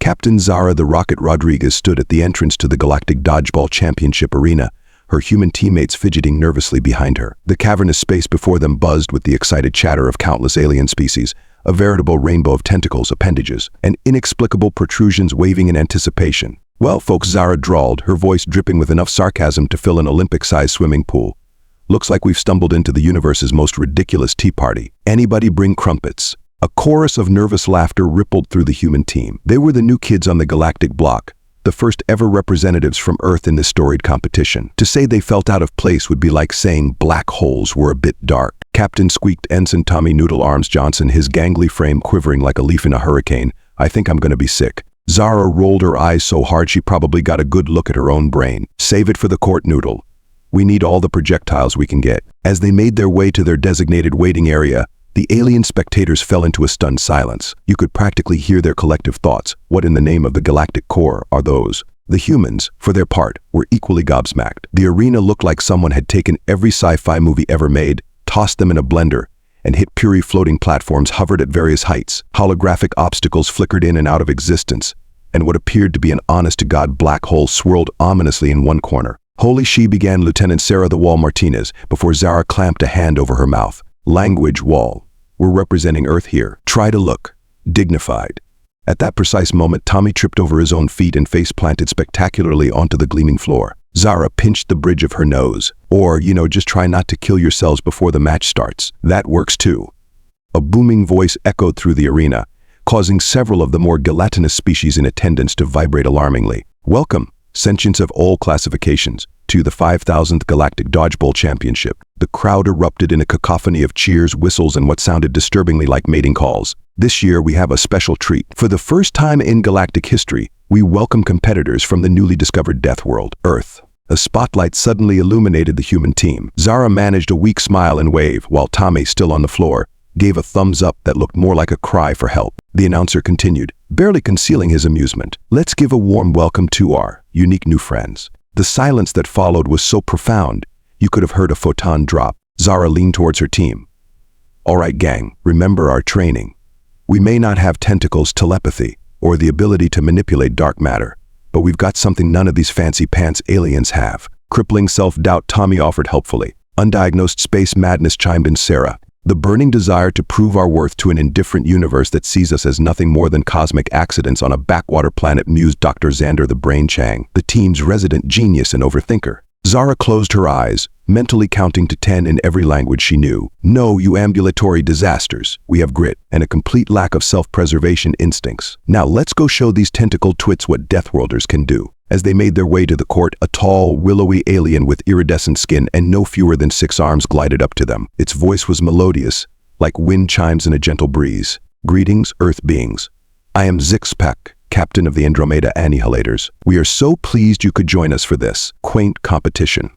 Captain Zara the Rocket Rodriguez stood at the entrance to the Galactic Dodgeball Championship arena, her human teammates fidgeting nervously behind her. The cavernous space before them buzzed with the excited chatter of countless alien species, a veritable rainbow of tentacles, appendages, and inexplicable protrusions waving in anticipation. "Well, folks," Zara drawled, her voice dripping with enough sarcasm to fill an Olympic-sized swimming pool. "Looks like we've stumbled into the universe's most ridiculous tea party. Anybody bring crumpets?" A chorus of nervous laughter rippled through the human team. They were the new kids on the galactic block, the first ever representatives from Earth in this storied competition. To say they felt out of place would be like saying black holes were a bit dark. Captain squeaked Ensign Tommy Noodle Arms Johnson, his gangly frame quivering like a leaf in a hurricane. "I think I'm gonna be sick." Zara rolled her eyes so hard she probably got a good look at her own brain. "Save it for the court, Noodle. We need all the projectiles we can get." As they made their way to their designated waiting area, the alien spectators fell into a stunned silence. You could practically hear their collective thoughts. What in the name of the Galactic Core are those? The humans, for their part, were equally gobsmacked. The arena looked like someone had taken every sci-fi movie ever made, tossed them in a blender, and hit Puri floating platforms hovered at various heights. Holographic obstacles flickered in and out of existence, and what appeared to be an honest-to-God black hole swirled ominously in one corner. "Holy she," began Lieutenant Sarah the Wall Martinez, before Zara clamped a hand over her mouth. "Language, Wall. We're representing Earth here. Try to look dignified." At that precise moment, Tommy tripped over his own feet and face-planted spectacularly onto the gleaming floor. Zara pinched the bridge of her nose. "Or, just try not to kill yourselves before the match starts. That works too." A booming voice echoed through the arena, causing several of the more gelatinous species in attendance to vibrate alarmingly. "Welcome, sentients of all classifications, to the 5000th Galactic Dodgeball Championship." The crowd erupted in a cacophony of cheers, whistles, and what sounded disturbingly like mating calls. "This year we have a special treat. For the first time in galactic history, we welcome competitors from the newly discovered Death World, Earth." A spotlight suddenly illuminated the human team. Zara managed a weak smile and wave, while Tommy, still on the floor, gave a thumbs up that looked more like a cry for help. The announcer continued, barely concealing his amusement. "Let's give a warm welcome to our unique new friends." The silence that followed was so profound, you could have heard a photon drop. Zara leaned towards her team. "All right, gang, remember our training. We may not have tentacles, telepathy, or the ability to manipulate dark matter, but we've got something none of these fancy pants aliens have." Crippling self-doubt, Tommy offered helpfully. "Undiagnosed space madness," chimed in Sarah. "The burning desire to prove our worth to an indifferent universe that sees us as nothing more than cosmic accidents on a backwater planet," mused Dr. Xander the Brain Chang, the team's resident genius and overthinker. Zara closed her eyes, mentally counting to 10 in every language she knew. "No, you ambulatory disasters. We have grit and a complete lack of self-preservation instincts. Now let's go show these tentacle twits what Deathworlders can do." As they made their way to the court, a tall, willowy alien with iridescent skin and no fewer than 6 arms glided up to them. Its voice was melodious, like wind chimes in a gentle breeze. "Greetings, Earth beings. I am Zixpac, captain of the Andromeda Annihilators. We are so pleased you could join us for this quaint competition."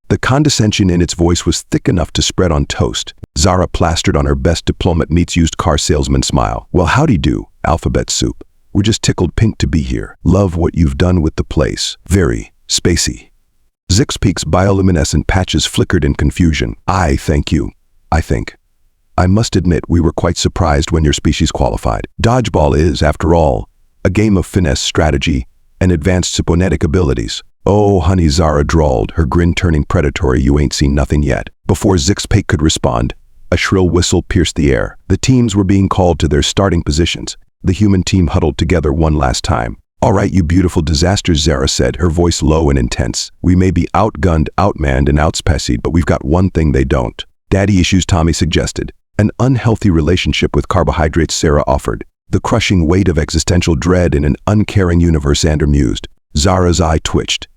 The condescension in its voice was thick enough to spread on toast. Zara plastered on her best diplomat meets used car salesman smile. "Well, howdy do, alphabet soup. We're just tickled pink to be here. Love what you've done with the place. Very spacey." Zixpeak's bioluminescent patches flickered in confusion. Thank you. I think. I must admit we were quite surprised when your species qualified. Dodgeball is, after all, a game of finesse, strategy, and advanced cybernetic abilities." "Oh, honey," Zara drawled, her grin turning predatory. "You ain't seen nothing yet." Before Zixpeak could respond, a shrill whistle pierced the air. The teams were being called to their starting positions. The human team huddled together one last time. "All right, you beautiful disasters," Zara said, her voice low and intense. "We may be outgunned, outmanned, and outspacied, but we've got one thing they don't." "Daddy issues," Tommy suggested. "An unhealthy relationship with carbohydrates," Sarah offered. "The crushing weight of existential dread in an uncaring universe," Xander mused. Zara's eye twitched.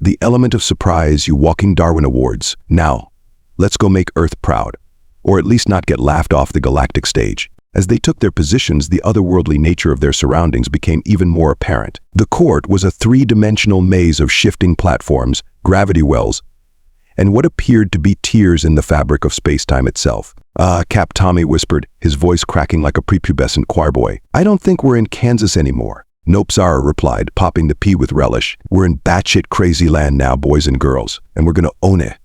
"The element of surprise, you walking Darwin Awards. Now, let's go make Earth proud. Or at least not get laughed off the galactic stage." As they took their positions, the otherworldly nature of their surroundings became even more apparent. The court was a 3-dimensional maze of shifting platforms, gravity wells, and what appeared to be tears in the fabric of space-time itself. Cap," Tommy whispered, his voice cracking like a prepubescent choirboy. "I don't think we're in Kansas anymore." "Nope," Zara replied, popping the P with relish. "We're in batshit crazy land now, boys and girls, and we're gonna own it."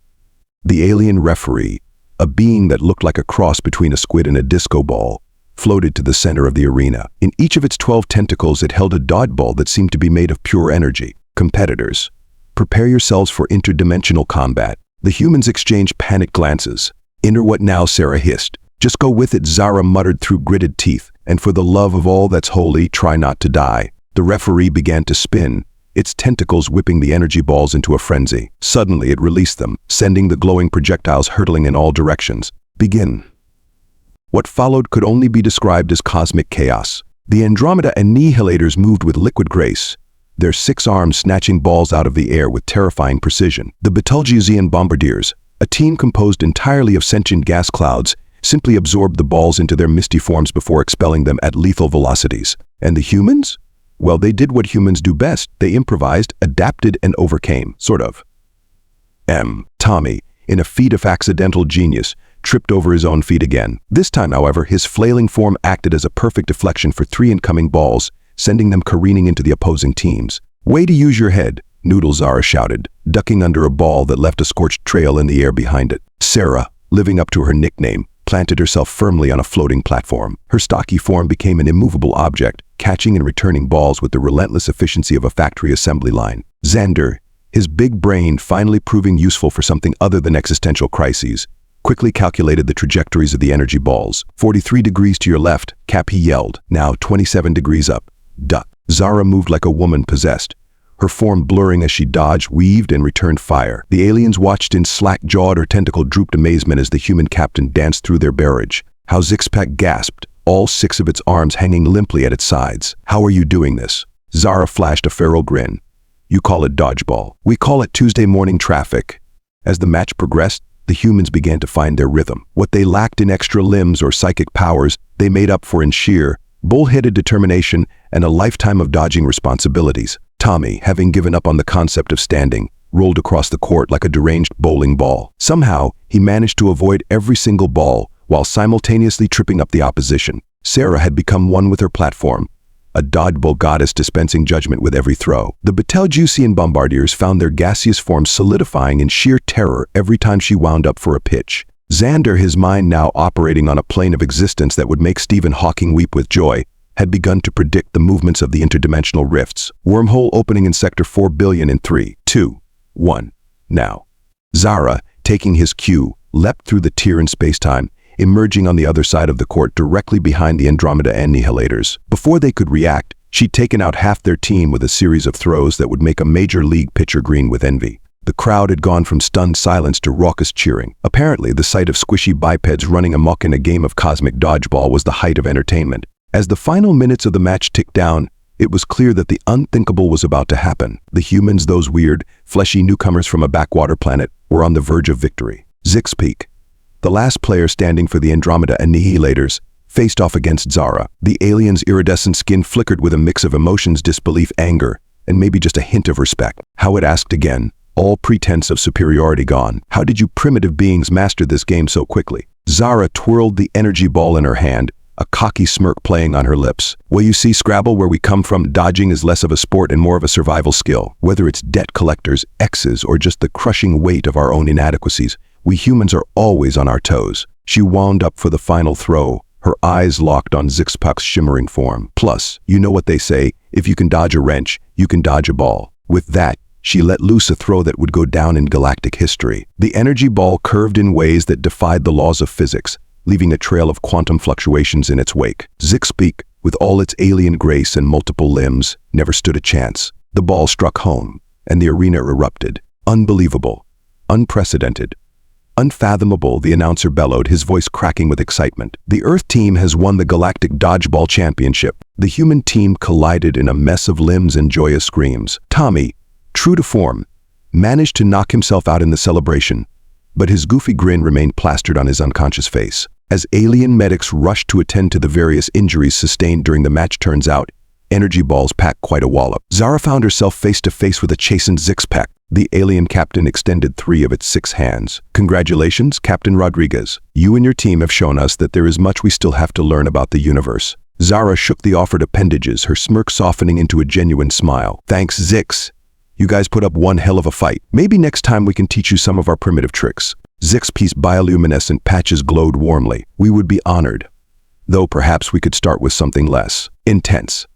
The alien referee, a being that looked like a cross between a squid and a disco ball, floated to the center of the arena. In each of its 12 tentacles, it held a dodgeball that seemed to be made of pure energy. Competitors, prepare yourselves for interdimensional combat. The humans exchanged panicked glances. "Enter what now?" Zara hissed. "Just go with it," Zara muttered through gritted teeth. "And for the love of all that's holy, try not to die." The referee began to spin, its tentacles whipping the energy balls into a frenzy. Suddenly, it released them, sending the glowing projectiles hurtling in all directions. "Begin." What followed could only be described as cosmic chaos. The Andromeda Annihilators moved with liquid grace, their 6 arms snatching balls out of the air with terrifying precision. The Betelgeusian Bombardiers, a team composed entirely of sentient gas clouds, simply absorbed the balls into their misty forms before expelling them at lethal velocities. And the humans? Well, they did what humans do best. They improvised, adapted, and overcame, sort of. Tommy, in a feat of accidental genius, tripped over his own feet again. This time, however, his flailing form acted as a perfect deflection for 3 incoming balls, sending them careening into the opposing teams. "Way to use your head," Noodle Zara shouted, ducking under a ball that left a scorched trail in the air behind it. Zara, living up to her nickname, planted herself firmly on a floating platform. Her stocky form became an immovable object, catching and returning balls with the relentless efficiency of a factory assembly line. Xander, his big brain finally proving useful for something other than existential crises, quickly calculated the trajectories of the energy balls. 43 degrees to your left, Cap, he yelled. Now 27 degrees up. Duck. Zara moved like a woman possessed, her form blurring as she dodged, weaved, and returned fire. The aliens watched in slack-jawed or tentacle-drooped amazement as the human captain danced through their barrage. How Zixpack gasped, all 6 of its arms hanging limply at its sides. "How are you doing this?" Zara flashed a feral grin. "You call it dodgeball. We call it Tuesday morning traffic." As the match progressed, the humans began to find their rhythm. What they lacked in extra limbs or psychic powers, they made up for in sheer, bull-headed determination and a lifetime of dodging responsibilities. Tommy, having given up on the concept of standing, rolled across the court like a deranged bowling ball. Somehow, he managed to avoid every single ball while simultaneously tripping up the opposition. Zara had become one with her platform, a dodgeball goddess dispensing judgment with every throw. The Betelgeusian Bombardiers found their gaseous forms solidifying in sheer terror every time she wound up for a pitch. Xander, his mind now operating on a plane of existence that would make Stephen Hawking weep with joy, had begun to predict the movements of the interdimensional rifts. Wormhole opening in Sector 4 billion in 3, 2, 1. Now. Zara, taking his cue, leapt through the tier in spacetime, emerging on the other side of the court directly behind the Andromeda Annihilators. Before they could react, she'd taken out half their team with a series of throws that would make a major league pitcher green with envy. The crowd had gone from stunned silence to raucous cheering. Apparently, the sight of squishy bipeds running amok in a game of cosmic dodgeball was the height of entertainment. As the final minutes of the match ticked down, it was clear that the unthinkable was about to happen. The humans, those weird, fleshy newcomers from a backwater planet, were on the verge of victory. Zixpeak, the last player standing for the Andromeda Annihilators, faced off against Zara. The alien's iridescent skin flickered with a mix of emotions, disbelief, anger, and maybe just a hint of respect. How it asked again, all pretense of superiority gone. "How did you primitive beings master this game so quickly?" Zara twirled the energy ball in her hand, a cocky smirk playing on her lips. "Well, you see, Scrabble, where we come from, dodging is less of a sport and more of a survival skill. Whether it's debt collectors, exes, or just the crushing weight of our own inadequacies, we humans are always on our toes." She wound up for the final throw, her eyes locked on Zixpack's shimmering form. "Plus, you know what they say, if you can dodge a wrench, you can dodge a ball." With that, she let loose a throw that would go down in galactic history. The energy ball curved in ways that defied the laws of physics, leaving a trail of quantum fluctuations in its wake. Zixpeak, with all its alien grace and multiple limbs, never stood a chance. The ball struck home, and the arena erupted. "Unbelievable. Unprecedented. Unfathomable," the announcer bellowed, his voice cracking with excitement. "The Earth team has won the Galactic Dodgeball Championship." The human team collided in a mess of limbs and joyous screams. Tommy, true to form, managed to knock himself out in the celebration, but his goofy grin remained plastered on his unconscious face. As alien medics rushed to attend to the various injuries sustained during the match, turns out, energy balls packed quite a wallop. Zara found herself face to face with a chastened Zixpack. The alien captain extended 3 of its 6 hands. "Congratulations, Captain Rodriguez. You and your team have shown us that there is much we still have to learn about the universe." Zara shook the offered appendages, her smirk softening into a genuine smile. "Thanks, Zix. You guys put up one hell of a fight. Maybe next time we can teach you some of our primitive tricks." Zixpeak's bioluminescent patches glowed warmly. "We would be honored." though perhaps we could start with something less intense.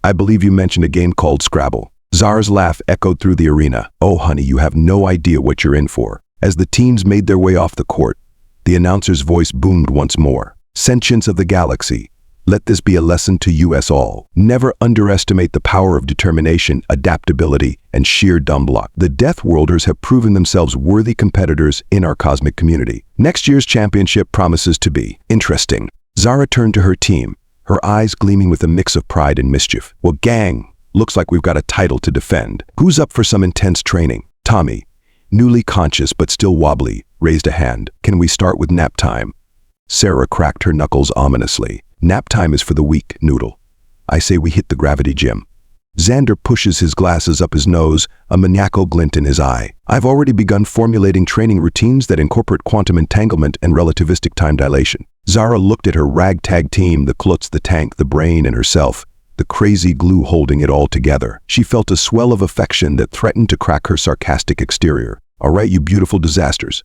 I believe you mentioned a game called Scrabble. Zara's laugh echoed through the arena. Oh, honey, you have no idea what you're in for. As the teams made their way off the court, the announcer's voice boomed once more. Sentients of the galaxy, let this be a lesson to you us all. Never underestimate the power of determination, adaptability, and sheer dumb luck. The Deathworlders have proven themselves worthy competitors in our cosmic community. Next year's championship promises to be interesting. Zara turned to her team, her eyes gleaming with a mix of pride and mischief. Well, gang, looks like we've got a title to defend. Who's up for some intense training? Tommy, newly conscious but still wobbly, raised a hand. Can we start with nap time? Sarah cracked her knuckles ominously. Nap time is for the weak, Noodle. I say we hit the gravity gym. Xander pushes his glasses up his nose, a maniacal glint in his eye. I've already begun formulating training routines that incorporate quantum entanglement and relativistic time dilation. Zara looked at her ragtag team, the klutz, the tank, the brain, and herself, the crazy glue holding it all together. She felt a swell of affection that threatened to crack her sarcastic exterior. All right, you beautiful disasters.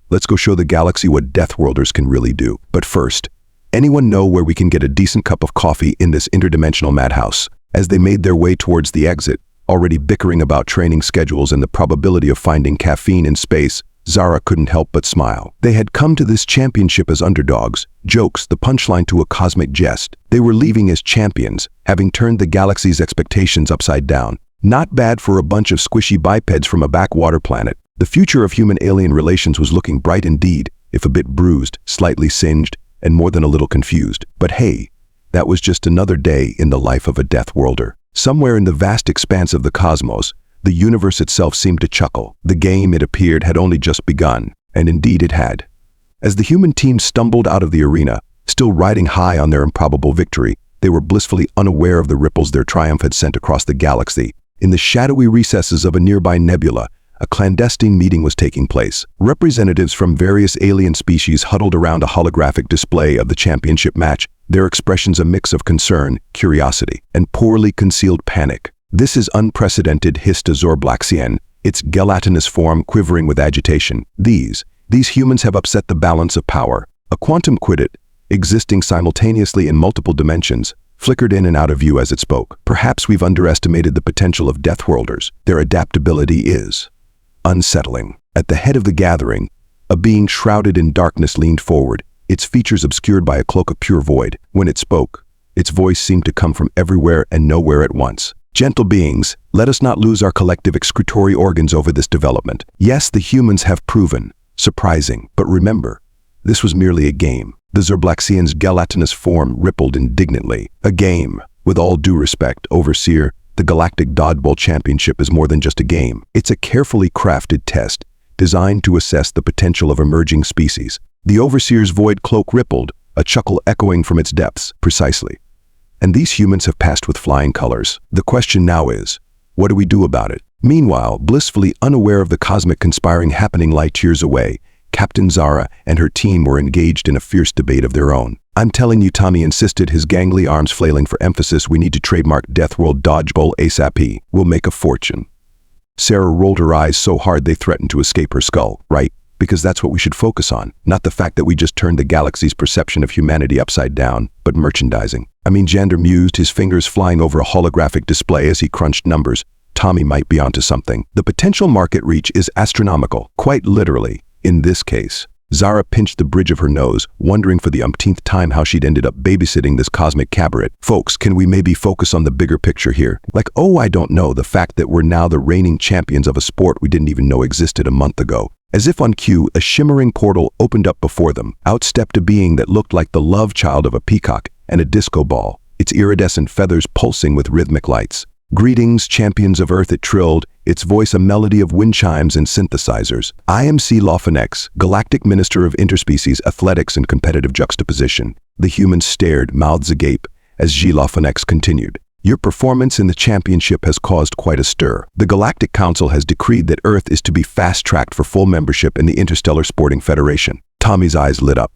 Let's go show the galaxy what Deathworlders can really do. But first, anyone know where we can get a decent cup of coffee in this interdimensional madhouse? As they made their way towards the exit, already bickering about training schedules and the probability of finding caffeine in space, Zara couldn't help but smile. They had come to this championship as underdogs, jokes, the punchline to a cosmic jest. They were leaving as champions, having turned the galaxy's expectations upside down. Not bad for a bunch of squishy bipeds from a backwater planet. The future of human-alien relations was looking bright indeed, if a bit bruised, slightly singed, and more than a little confused. But hey, that was just another day in the life of a Deathworlder. Somewhere in the vast expanse of the cosmos, the universe itself seemed to chuckle. The game, it appeared, had only just begun, and indeed it had. As the human team stumbled out of the arena, still riding high on their improbable victory, they were blissfully unaware of the ripples their triumph had sent across the galaxy. In the shadowy recesses of a nearby nebula, a clandestine meeting was taking place. Representatives from various alien species huddled around a holographic display of the championship match, their expressions a mix of concern, curiosity, and poorly concealed panic. This is unprecedented, hissed a Zorblaxian, its gelatinous form quivering with agitation. These humans have upset the balance of power. A quantum quiddet, existing simultaneously in multiple dimensions, flickered in and out of view as it spoke. Perhaps we've underestimated the potential of Deathworlders. Their adaptability is unsettling. At the head of the gathering, a being shrouded in darkness leaned forward, its features obscured by a cloak of pure void. When it spoke, its voice seemed to come from everywhere and nowhere at once. Gentle beings, let us not lose our collective excretory organs over this development. Yes, the humans have proven surprising, but remember, this was merely a game. The Zorblaxian's gelatinous form rippled indignantly. A game. With all due respect, Overseer, the Galactic Dodgeball Championship is more than just a game. It's a carefully crafted test designed to assess the potential of emerging species. The Overseer's void cloak rippled, a chuckle echoing from its depths. Precisely. And these humans have passed with flying colors. The question now is, what do we do about it? Meanwhile, blissfully unaware of the cosmic conspiring happening light years away, Captain Zara and her team were engaged in a fierce debate of their own. I'm telling you, Tommy insisted, his gangly arms flailing for emphasis, we need to trademark Deathworld Dodgeball ASAP. We'll make a fortune. Sarah rolled her eyes so hard they threatened to escape her skull. Right, because that's what we should focus on. Not the fact that we just turned the galaxy's perception of humanity upside down, but merchandising. I mean, Xander mused, his fingers flying over a holographic display as he crunched numbers. Tommy might be onto something. The potential market reach is astronomical, quite literally, in this case. Zara pinched the bridge of her nose, wondering for the umpteenth time how she'd ended up babysitting this cosmic cabaret. Folks, can we maybe focus on the bigger picture here? Like, oh, I don't know, the fact that we're now the reigning champions of a sport we didn't even know existed a month ago. As if on cue, a shimmering portal opened up before them. Out stepped a being that looked like the love child of a peacock and a disco ball, its iridescent feathers pulsing with rhythmic lights. Greetings, champions of Earth, it trilled, its voice a melody of wind chimes and synthesizers. I am C. Lawfanex, Galactic Minister of Interspecies Athletics and Competitive Juxtaposition. The humans stared, mouths agape, as G. Lawfanex continued. Your performance in the championship has caused quite a stir. The Galactic Council has decreed that Earth is to be fast-tracked for full membership in the Interstellar Sporting Federation. Tommy's eyes lit up.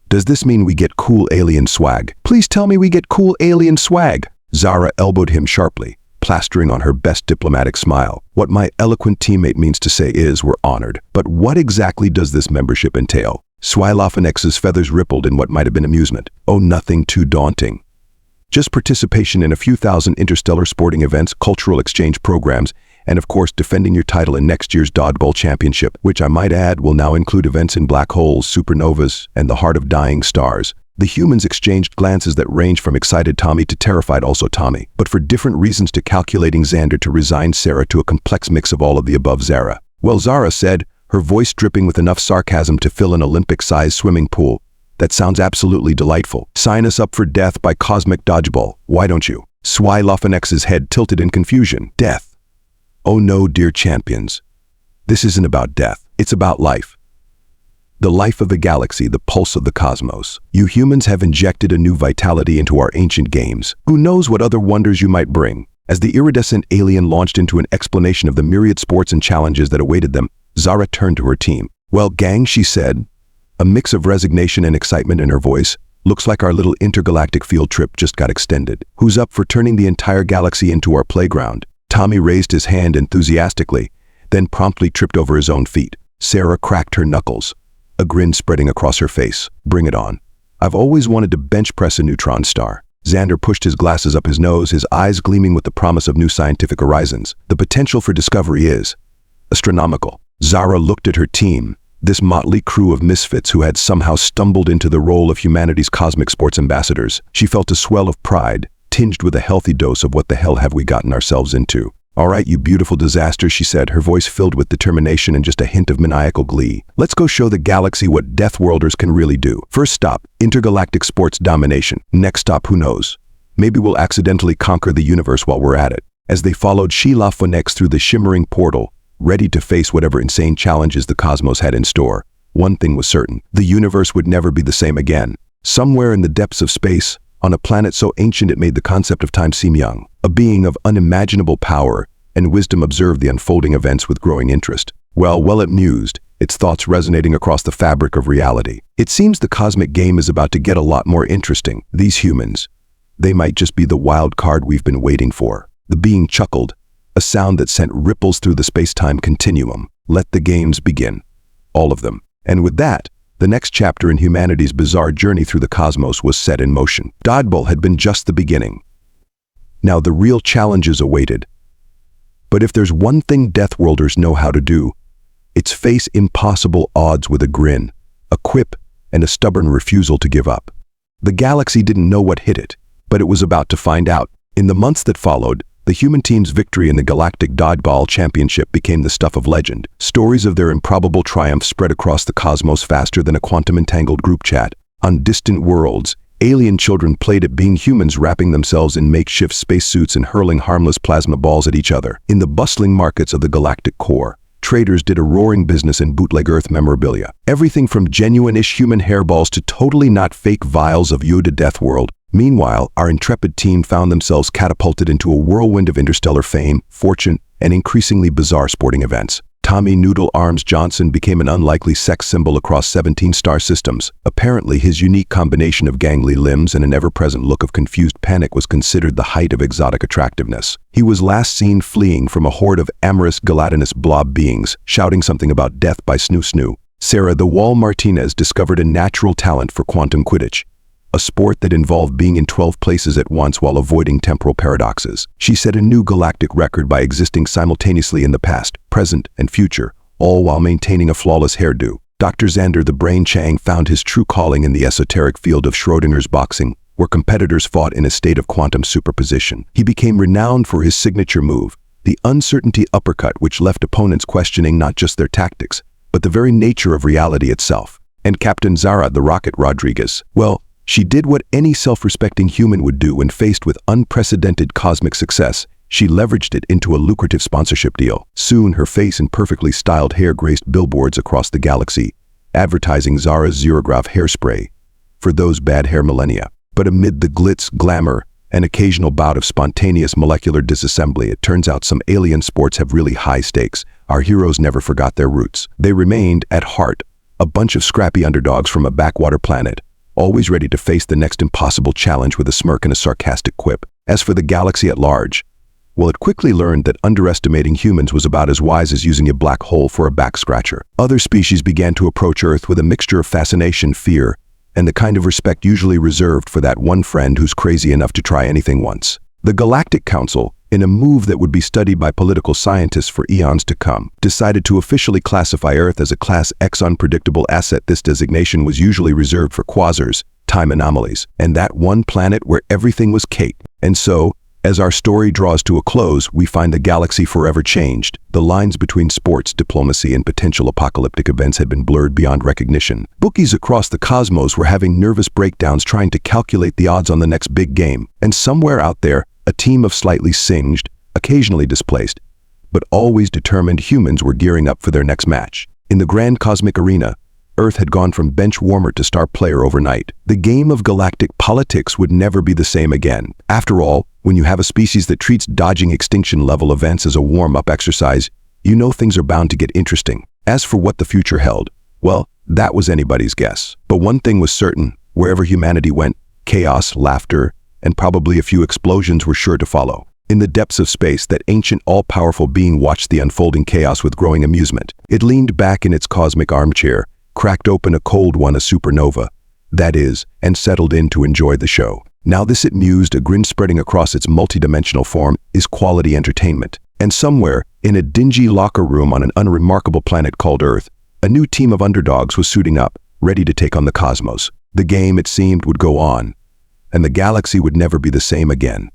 Does this mean we get cool alien swag? Please tell me we get cool alien swag. Zara elbowed him sharply, plastering on her best diplomatic smile. What my eloquent teammate means to say is, we're honored. But what exactly does this membership entail? Swilophenex's feathers rippled in what might have been amusement. Oh, nothing too daunting. Just participation in a few thousand interstellar sporting events, cultural exchange programs, and of course defending your title in next year's Dodgeball Championship, which I might add will now include events in black holes, supernovas, and the heart of dying stars. The humans exchanged glances that ranged from excited Tommy to terrified also Tommy, but for different reasons, to calculating Xander to resign Zara to a complex mix of all of the above. Zara. Well, Zara said, her voice dripping with enough sarcasm to fill an Olympic-sized swimming pool. That sounds absolutely delightful. Sign us up for death by cosmic dodgeball, why don't you? Swilophenex's head tilted in confusion. Death. Oh no, dear champions. This isn't about death, it's about life. The life of the galaxy, the pulse of the cosmos. You humans have injected a new vitality into our ancient games. Who knows what other wonders you might bring? As the iridescent alien launched into an explanation of the myriad sports and challenges that awaited them, Zara turned to her team. Well, gang, she said, a mix of resignation and excitement in her voice. Looks like our little intergalactic field trip just got extended. Who's up for turning the entire galaxy into our playground? Tommy raised his hand enthusiastically, then promptly tripped over his own feet. Zara cracked her knuckles, a grin spreading across her face. Bring it on. I've always wanted to bench press a neutron star. Xander pushed his glasses up his nose, his eyes gleaming with the promise of new scientific horizons. The potential for discovery is astronomical. Zara looked at her team, this motley crew of misfits who had somehow stumbled into the role of humanity's cosmic sports ambassadors. She felt a swell of pride, tinged with a healthy dose of what the hell have we gotten ourselves into. All right, you beautiful disasters, she said, her voice filled with determination and just a hint of maniacal glee. Let's go show the galaxy what Deathworlders can really do. First stop, intergalactic sports domination. Next stop, who knows? Maybe we'll accidentally conquer the universe while we're at it. As they followed Swilophenex through the shimmering portal, ready to face whatever insane challenges the cosmos had in store, one thing was certain: the universe would never be the same again. Somewhere in the depths of space, on a planet so ancient it made the concept of time seem young, a being of unimaginable power and wisdom observed the unfolding events with growing interest. Well it mused, its thoughts resonating across the fabric of reality. It seems the cosmic game is about to get a lot more interesting. These humans, they might just be the wild card we've been waiting for. The being chuckled, a sound that sent ripples through the space-time continuum. Let the games begin. All of them. And with that, the next chapter in humanity's bizarre journey through the cosmos was set in motion. Dodgeball had been just the beginning. Now the real challenges awaited. But if there's one thing Deathworlders know how to do, it's face impossible odds with a grin, a quip, and a stubborn refusal to give up. The galaxy didn't know what hit it, but it was about to find out. In the months that followed, the human team's victory in the Galactic Dodgeball Championship became the stuff of legend. Stories of their improbable triumph spread across the cosmos faster than a quantum-entangled group chat. On distant worlds, alien children played at being humans, wrapping themselves in makeshift spacesuits and hurling harmless plasma balls at each other. In the bustling markets of the galactic core, traders did a roaring business in bootleg Earth memorabilia. Everything from genuine-ish human hairballs to totally not fake vials of Yoda Deathworld. Meanwhile, our intrepid team found themselves catapulted into a whirlwind of interstellar fame, fortune, and increasingly bizarre sporting events. Tommy Noodle Arms Johnson became an unlikely sex symbol across 17 star systems. Apparently, his unique combination of gangly limbs and an ever-present look of confused panic was considered the height of exotic attractiveness. He was last seen fleeing from a horde of amorous gelatinous blob beings, shouting something about death by Snoo Snoo. Sarah the Wall Martinez discovered a natural talent for quantum Quidditch, a sport that involved being in 12 places at once while avoiding temporal paradoxes. She set a new galactic record by existing simultaneously in the past, present, and future, all while maintaining a flawless hairdo. Dr. Xander the Brain Chang found his true calling in the esoteric field of Schrodinger's boxing, where competitors fought in a state of quantum superposition. He became renowned for his signature move, the uncertainty uppercut, which left opponents questioning not just their tactics, but the very nature of reality itself. And Captain Zara the Rocket Rodriguez, well, she did what any self-respecting human would do when faced with unprecedented cosmic success. She leveraged it into a lucrative sponsorship deal. Soon, her face and perfectly styled hair graced billboards across the galaxy, advertising Zara's Xerograph hairspray for those bad hair millennia. But amid the glitz, glamour, and occasional bout of spontaneous molecular disassembly, it turns out some alien sports have really high stakes. Our heroes never forgot their roots. They remained, at heart, a bunch of scrappy underdogs from a backwater planet, always ready to face the next impossible challenge with a smirk and a sarcastic quip. As for the galaxy at large, Well, it quickly learned that underestimating humans was about as wise as using a black hole for a back-scratcher. Other species began to approach Earth with a mixture of fascination, fear, and the kind of respect usually reserved for that one friend who's crazy enough to try anything once. The Galactic Council, in a move that would be studied by political scientists for eons to come, decided to officially classify Earth as a Class X unpredictable asset. This designation was usually reserved for quasars, time anomalies, and that one planet where everything was cake. And so, as our story draws to a close, we find the galaxy forever changed. The lines between sports, diplomacy, and potential apocalyptic events had been blurred beyond recognition. Bookies across the cosmos were having nervous breakdowns trying to calculate the odds on the next big game. And somewhere out there, a team of slightly singed, occasionally displaced, but always determined humans were gearing up for their next match. In the grand cosmic arena, Earth had gone from bench warmer to star player overnight. The game of galactic politics would never be the same again. After all, when you have a species that treats dodging extinction-level events as a warm-up exercise, you know things are bound to get interesting. As for what the future held, well, that was anybody's guess. But one thing was certain: wherever humanity went, chaos, laughter, and probably a few explosions were sure to follow. In the depths of space, that ancient, all-powerful being watched the unfolding chaos with growing amusement. It leaned back in its cosmic armchair, cracked open a cold one, a supernova, that is, and settled in to enjoy the show. Now this, it mused, a grin spreading across its multidimensional form, is quality entertainment. And somewhere, in a dingy locker room on an unremarkable planet called Earth, a new team of underdogs was suiting up, ready to take on the cosmos. The game, it seemed, would go on, and the galaxy would never be the same again.